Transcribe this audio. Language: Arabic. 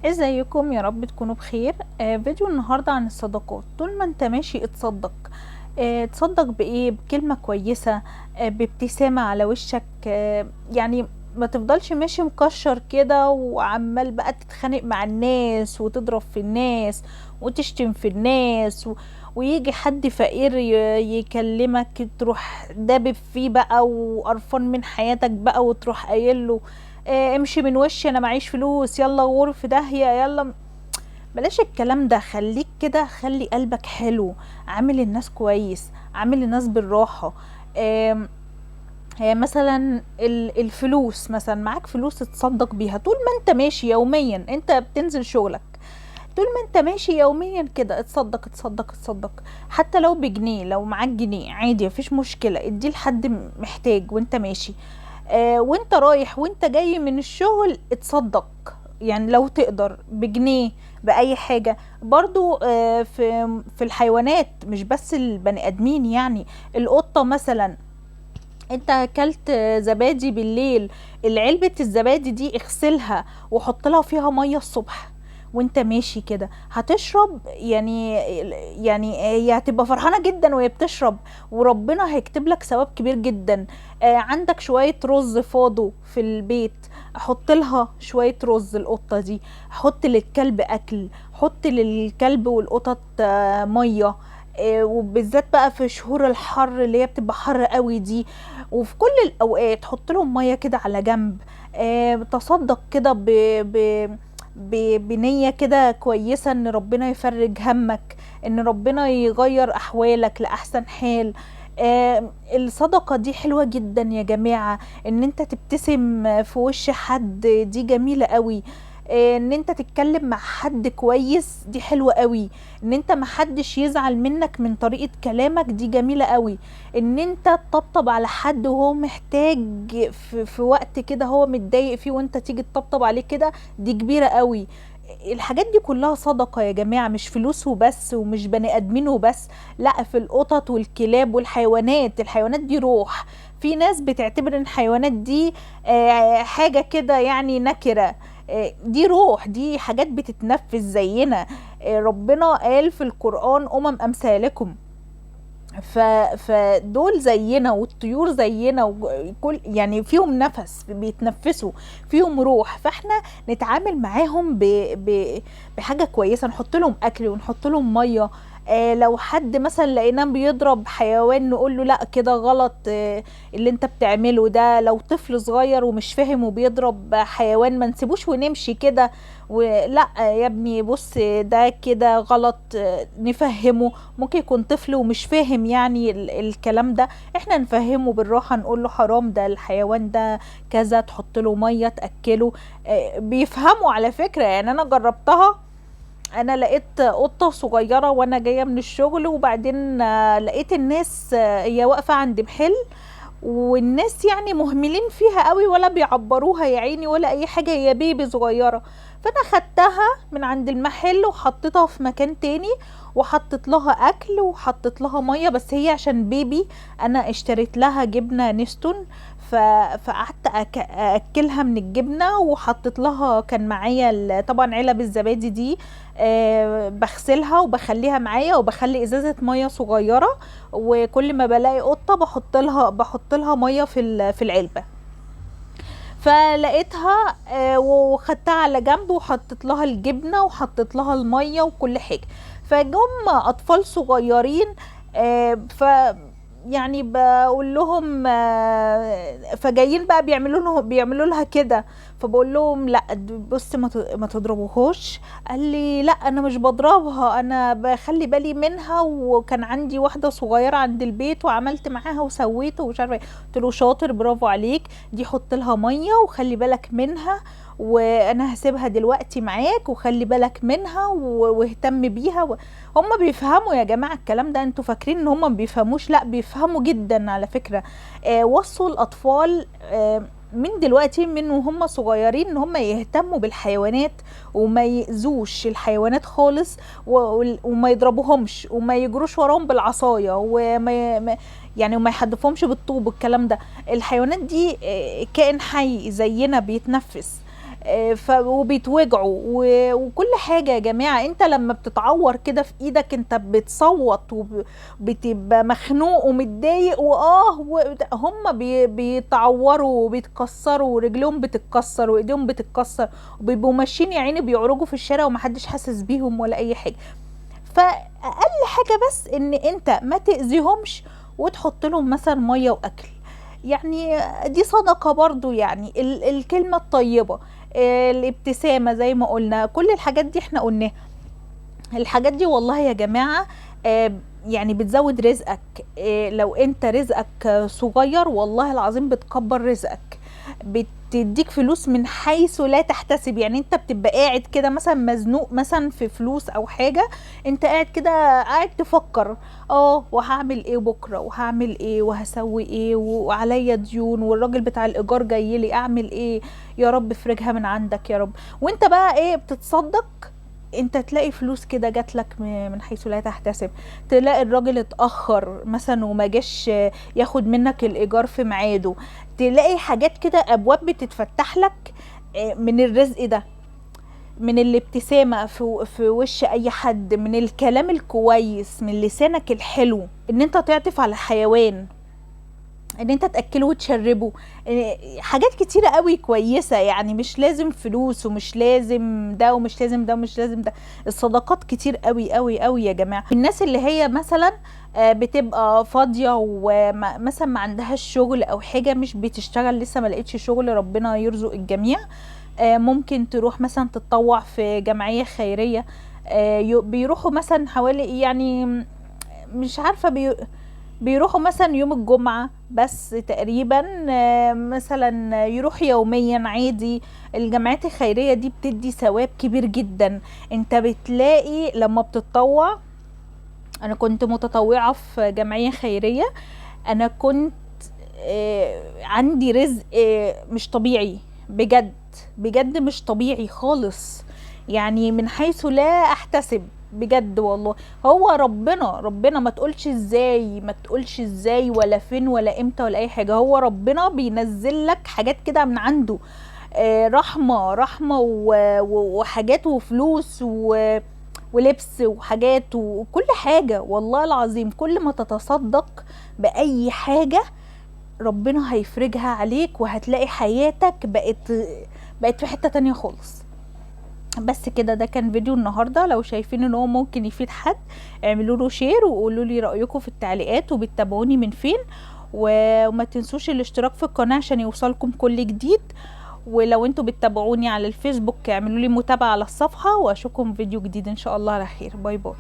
ازيكم؟ يا رب تكونوا بخير. فيديو النهاردة عن الصدقات. طول ما انت ماشي اتصدق. تصدق بايه؟ بكلمة كويسة، بابتسامة على وشك. يعني ما تفضلش ماشي مكشر كده وعمال بقى تتخانق مع الناس وتضرب في الناس وتشتم في الناس ويجي حد فقير يكلمك تروح دابب فيه بقى وقرفان من حياتك بقى وتروح قايل له امشي من وشي، انا معيش فلوس، يلا غور في داهية يلا. بلاش الكلام ده، خليك كده، خلي قلبك حلو، عامل الناس كويس، عامل الناس بالراحة. آم، مثلا الفلوس، مثلا معاك فلوس تتصدق بيها طول ما انت ماشي يوميا، انت بتنزل شغلك، طول ما انت ماشي يوميا كده اتصدق اتصدق اتصدق. حتى لو بجنيه، لو معاك جنيه عادي مفيش مشكلة، اديه لحد محتاج وانت ماشي. وانت رايح وانت جاي من الشغل اتصدق، يعني لو تقدر بجنيه، بأي حاجة. برضو في الحيوانات، مش بس البني ادمين يعني. القطة مثلا، انت اكلت زبادي بالليل، العلبة الزبادي دي اغسلها وحط لها فيها مية الصبح وانت ماشي كده هتشرب، يعني هي هتبقى فرحانة جدا وهي بتشرب، وربنا هيكتب لك ثواب كبير جدا. عندك شوية رز فاضوا في البيت، حط لها شوية رز القطة دي، حط للكلب اكل، حط للكلب والقطط مية. وبالذات بقى في شهور الحر اللي هي بتبقى حر قوي دي، وفي كل الاوقات حط لهم ميه كده على جنب. تصدق كده بنية كده كويسة، ان ربنا يفرج همك، ان ربنا يغير احوالك لاحسن حال. الصدقة دي حلوة جدا يا جماعة، ان انت تبتسم في وش حد دي جميلة قوي. ان انت تتكلم مع حد كويس دي حلوة قوي، ان انت محدش يزعل منك من طريقة كلامك دي جميلة قوي، ان انت تطبطب على حد وهو محتاج في وقت كده هو متضايق فيه وانت تيجي تطبطب عليه كده، دي كبيرة قوي. الحاجات دي كلها صدقة يا جماعة، مش فلوس وبس ومش بني ادمين وبس، لا، في القطط والكلاب والحيوانات. الحيوانات دي روح. في ناس بتعتبر ان الحيوانات دي حاجة كده يعني نكرة. دي روح، دي حاجات بتتنفس زينا. ربنا قال في القرآن امثالكم. فدول زينا والطيور زينا، وكل يعني فيهم نفس بيتنفسوا، فيهم روح، فاحنا نتعامل معاهم بحاجة كويسة، نحط لهم اكل ونحط لهم مية. لو حد مثلا لقيناه بيضرب حيوان نقول له لا كده غلط، اللي انت بتعمله ده. لو طفل صغير ومش فاهم وبيضرب حيوان ما نسيبوش ونمشي كده، ولا يا ابني بص ده كده غلط، نفهمه. ممكن يكون طفل ومش فاهم يعني الكلام ده، احنا نفهمه بالراحة، نقول له حرام ده الحيوان ده كذا، تحط له مية تأكله. بيفهموا على فكرة، يعني انا جربتها. انا لقيت قطة صغيرة وانا جاية من الشغل، وبعدين لقيت الناس هي واقفة عند محل، والناس يعني مهملين فيها قوي ولا بيعبروها يا عيني ولا اي حاجة، هي بيبي صغيرة. فانا خدتها من عند المحل وحطيتها في مكان تاني، وحطيت لها اكل وحطيت لها مية، بس هي عشان بيبي انا اشتريت لها جبنة نستون. فقعدت اكلها من الجبنة، وحطيت لها، كان معايا طبعا علب الزبادي دي، بغسلها وبخليها معايا، وبخلي ازازة مية صغيرة، وكل ما بلاقي قطه بحط لها ميه في العلبه. فلقيتها وخدتها على جنب وحطيت لها الجبنه وحطيت لها الميه وكل حاجه. فجم اطفال صغيرين، ف يعني بقول لهم فجايين بقى بيعملوا لها كده. فبقول لهم لا بص ما تضربوهوش. قال لي لا انا مش بضربها، انا بخلي بالي منها، وكان عندي واحده صغيره عند البيت وعملت معاها وسويت ومش عارفه ايه. قلت له شاطر، برافو عليك، دي حط لها ميه وخلي بالك منها، وانا هسيبها دلوقتي معاك وخلي بالك منها واهتم بيها هم بيفهموا يا جماعه الكلام ده، انتوا فاكرين ان هم ما بيفهموش؟ لا بيفهموا جدا على فكره. وصوا الاطفال من دلوقتي من وهم صغيرين ان هم يهتموا بالحيوانات، وما يأذوش الحيوانات خالص، وما يضربوهمش وما يجروش وراهم بالعصاية، يعني وما يحدفهمش بالطوب والكلام ده. الحيوانات دي كائن حي زينا بيتنفس. وبيتوجعوا وكل حاجة يا جماعة. انت لما بتتعور كده في ايدك انت بتصوت وبتبقى مخنوق ومتضايق، هم بيتعوروا وبيتكسروا ورجلهم بتتكسر وايديهم بتتكسر وبيبقوا ماشيين يا عيني بيعرجوا في الشارع ومحدش حاسس بيهم ولا اي حاجة. فاقل حاجة بس ان انت ما تأذيهمش وتحط لهم مثلا مية واكل، يعني دي صدقة برضو. يعني الكلمة الطيبة، الابتسامة زي ما قلنا، كل الحاجات دي احنا قلناها. الحاجات دي والله يا جماعة يعني بتزود رزقك. لو انت رزقك صغير والله العظيم بتكبر رزقك، بتديك فلوس من حيث لا تحتسب. يعني انت بتبقى قاعد كده مثلا مزنوق مثلا في فلوس او حاجة، انت قاعد كده قاعد تفكر وهعمل ايه بكرة وهعمل ايه وهسوي ايه وعليا ديون والراجل بتاع الايجار جاي لي اعمل ايه، يا رب افرجها من عندك يا رب. وانت بقى ايه بتتصدق، انت تلاقي فلوس كده جات لك من حيث لا تحتسب. تلاقي الراجل اتأخر مثلا وما جاش ياخد منك الايجار في ميعاده، تلاقي حاجات كده ابواب بتتفتح لك من الرزق ده، من الابتسامة في وش اي حد، من الكلام الكويس، من لسانك الحلو، ان انت تعطف على الحيوان، ان انت تاكله وتشربه. حاجات كتيره قوي كويسه. يعني مش لازم فلوس ومش لازم ده ومش لازم ده ومش لازم ده، الصدقات كتير قوي قوي قوي يا جماعه. الناس اللي هي مثلا بتبقى فاضيه ومثلا ما عندهاش شغل او حاجه، مش بتشتغل لسه ما لقيتش شغل، ربنا يرزق الجميع. ممكن تروح مثلا تتطوع في جمعيه خيريه. بيروحوا مثلا حوالي يعني مش عارفه بيروحوا مثلا يوم الجمعة بس تقريبا، مثلا يروح يوميا عادي. الجمعيات الخيرية دي بتدي ثواب كبير جدا. انت بتلاقي لما بتتطوع، انا كنت متطوعة في جمعية خيرية، انا كنت عندي رزق مش طبيعي بجد، بجد مش طبيعي خالص، يعني من حيث لا احتسب بجد والله. هو ربنا ما تقولش ازاي، ما تقولش ازاي ولا فين ولا امتى ولا اي حاجة، هو ربنا بينزل لك حاجات كده من عنده، رحمة وحاجات وفلوس ولبس وحاجات وكل حاجة. والله العظيم كل ما تتصدق بأي حاجة ربنا هيفرجها عليك وهتلاقي حياتك بقت في حتة تانية خالص. بس كده، ده كان فيديو النهاردة. لو شايفين ان هو ممكن يفيد حد اعملوا له شير وقولوا لي رأيكم في التعليقات، وبتتابعوني من فين، وما تنسوش الاشتراك في القناة عشان يوصلكم كل جديد. ولو انتوا بتتابعوني على الفيسبوك اعملوا لي متابعة على الصفحة، واشوفكم فيديو جديد ان شاء الله على خير. باي باي.